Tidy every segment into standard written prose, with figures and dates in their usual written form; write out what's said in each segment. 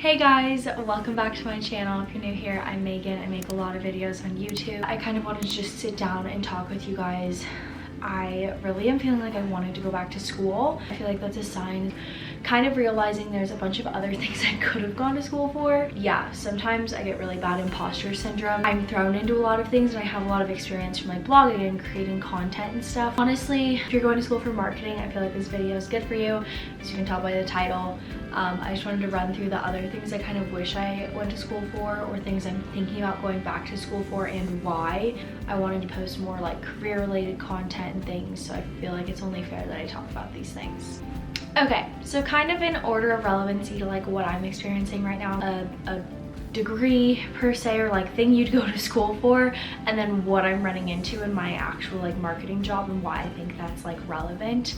Hey guys, welcome back to my channel. If you're new here, I'm Megan. I make a lot of videos on YouTube. I kind of wanted to just sit down and talk with you guys. I really am feeling like I wanted to go back to school. I feel like that's a sign. Kind of realizing there's a bunch of other things I could have gone to school for. Yeah, sometimes I get really bad imposter syndrome. I'm thrown into a lot of things and I have a lot of experience from like blogging and creating content and stuff. Honestly, if you're going to school for marketing, I feel like this video is good for you. As you can tell by the title. I just wanted to run through the other things I kind of wish I went to school for, or things I'm thinking about going back to school for and why. I wanted to post more like career related content and things, so I feel like it's only fair that I talk about these things. Okay, so kind of in order of relevancy to like what I'm experiencing right now, a degree per se, or like thing you'd go to school for, and then what I'm running into in my actual like marketing job and why I think that's like relevant.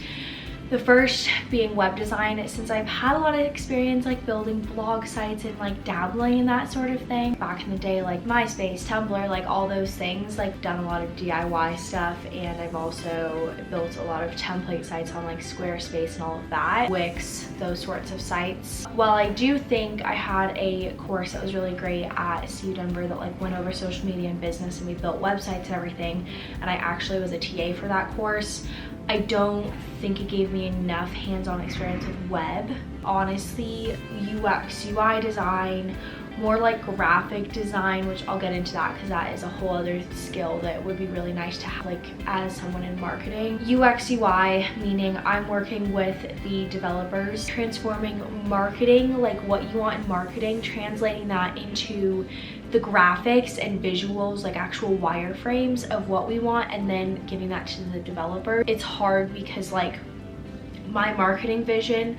The first being web design. Since I've had a lot of experience like building blog sites and like dabbling in that sort of thing back in the day, like MySpace, Tumblr, like all those things, like done a lot of DIY stuff, and I've also built a lot of template sites on like Squarespace and all of that, Wix, those sorts of sites. While I do think I had a course that was really great at CU Denver that like went over social media and business, and we built websites and everything, and I actually was a TA for that course, I don't think it gave me enough hands-on experience with web. Honestly, UX, UI design, more like graphic design, which I'll get into that because that is a whole other skill that would be really nice to have like as someone in marketing. UX, UI, meaning I'm working with the developers, transforming marketing, like what you want in marketing, translating that into the graphics and visuals, like actual wireframes of what we want, and then giving that to the developer. It's hard because like my marketing vision,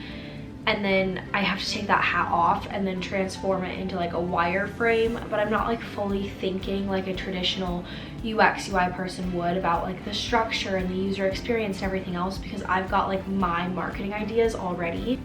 and then I have to take that hat off and then transform it into like a wireframe, but I'm not like fully thinking like a traditional UX UI person would about like the structure and the user experience and everything else, because I've got like my marketing ideas already.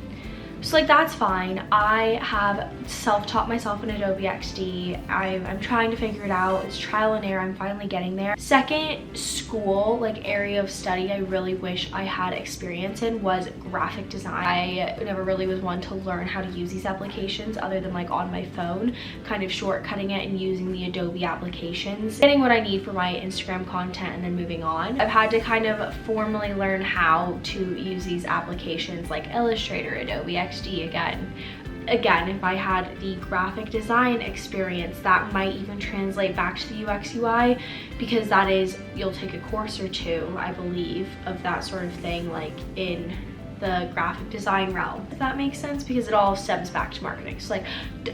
So like that's fine. I have self-taught myself in Adobe XD. I'm trying to figure it out. It's trial and error. I'm finally getting there. Second school like area of study I really wish I had experience in was graphic design. I never really was one to learn how to use these applications other than like on my phone, kind of shortcutting it and using the Adobe applications, getting what I need for my Instagram content and then moving on. I've had to kind of formally learn how to use these applications like Illustrator, Adobe XD again. If I had the graphic design experience, that might even translate back to the UX UI, because that is, you'll take a course or two, I believe, of that sort of thing, like in the graphic design realm, if that makes sense, because it all stems back to marketing. So like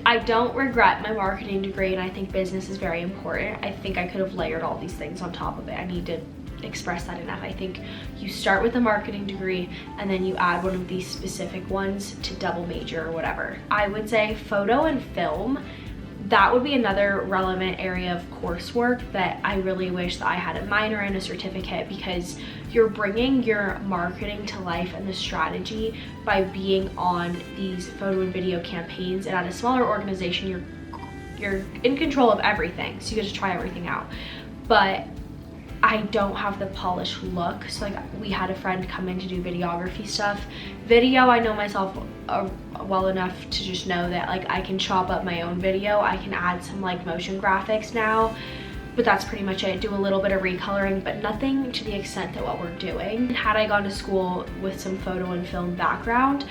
I don't regret my marketing degree, and I think business is very important. I think I could have layered all these things on top of it. I need to express that enough. I think you start with a marketing degree and then you add one of these specific ones to double major or whatever. I would say photo and film, that would be another relevant area of coursework that I really wish that I had a minor and a certificate, because you're bringing your marketing to life and the strategy by being on these photo and video campaigns, and at a smaller organization you're in control of everything, so you get to try everything out. But I don't have the polished look, so like we had a friend come in to do videography stuff. Video, I know myself well enough to just know that like I can chop up my own video. I can add some like motion graphics now, but that's pretty much it. Do a little bit of recoloring, but nothing to the extent that what we're doing. Had I gone to school with some photo and film background,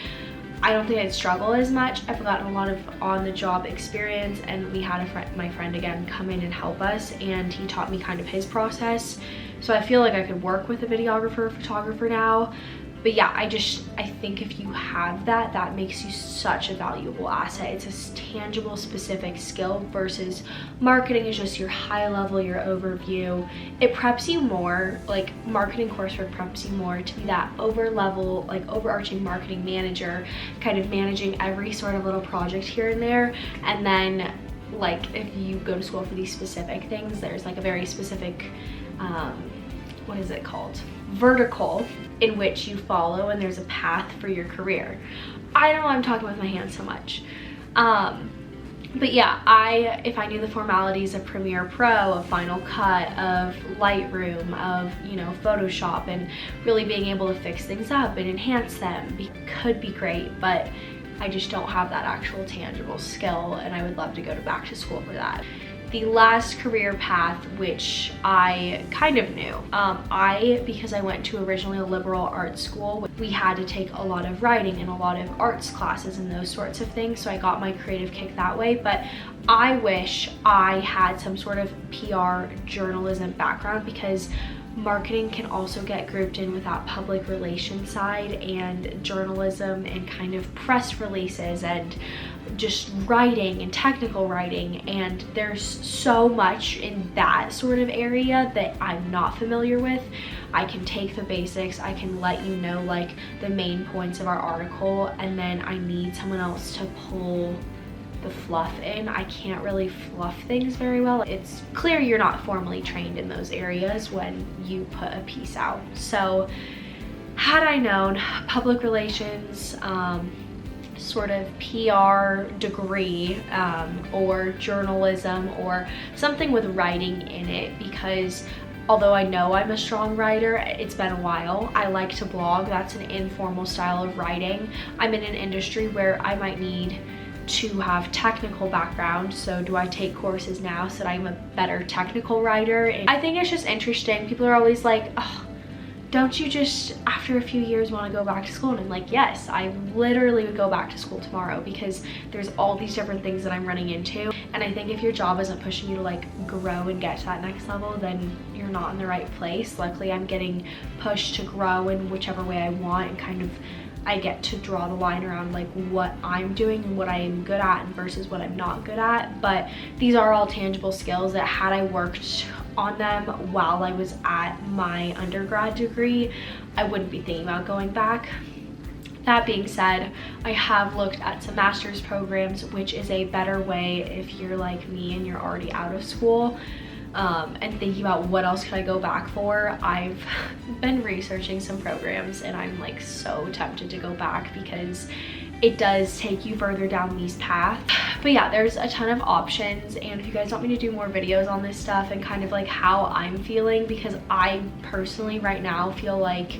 I don't think I'd struggle as much. I've gotten a lot of on-the-job experience, and we had my friend again come in and help us, and he taught me kind of his process. So I feel like I could work with a videographer, photographer now. But yeah, I think if you have that, that makes you such a valuable asset. It's a tangible, specific skill versus marketing is just your high level, your overview. It preps you more, like marketing coursework preps you more to be that over level, like overarching marketing manager, kind of managing every sort of little project here and there. And then like if you go to school for these specific things, there's like a very specific, what is it called? Vertical in which you follow, and there's a path for your career. I don't know why I'm talking with my hands so much. But yeah, if I knew the formalities of Premiere Pro, of Final Cut, of Lightroom, of, you know, Photoshop, and really being able to fix things up and enhance them, could be great. But I just don't have that actual tangible skill, and I would love to go back to school for that. The last career path, which I kind of knew, because I went to originally a liberal arts school, we had to take a lot of writing and a lot of arts classes and those sorts of things, so I got my creative kick that way. But I wish I had some sort of PR journalism background, because marketing can also get grouped in with that public relations side, and journalism and kind of press releases and just writing and technical writing, and there's so much in that sort of area that I'm not familiar with. I can take the basics, I can let you know like the main points of our article, and then I need someone else to pull the fluff in. I can't really fluff things very well. It's clear you're not formally trained in those areas when you put a piece out. So had I known public relations, sort of PR degree, or journalism or something with writing in it, because although I know I'm a strong writer, it's been a while. I like to blog. That's an informal style of writing. I'm in an industry where I might need to have technical background, so do I take courses now so that I'm a better technical writer? And I think it's just interesting. People are always like, oh, don't you just after a few years want to go back to school? And I'm like, yes, I literally would go back to school tomorrow, because there's all these different things that I'm running into, and I think if your job isn't pushing you to like grow and get to that next level, then you're not in the right place. Luckily I'm getting pushed to grow in whichever way I want, and kind of I get to draw the line around like what I'm doing and what I am good at versus what I'm not good at. But these are all tangible skills that had I worked on them while I was at my undergrad degree, I wouldn't be thinking about going back. That being said, I have looked at some master's programs, which is a better way if you're like me and you're already out of school. And thinking about what else could I go back for. I've been researching some programs, and I'm like so tempted to go back because it does take you further down these paths. But yeah, there's a ton of options, and if you guys want me to do more videos on this stuff and kind of like how I'm feeling, because I personally right now feel like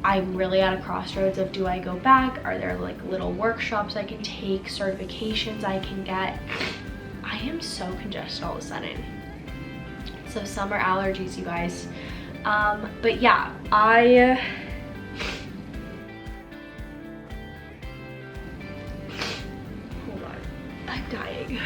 I'm really at a crossroads of, do I go back? Are there like little workshops I can take, certifications I can get? I am so congested all of a sudden. So summer allergies, you guys. But yeah, hold on, I'm dying.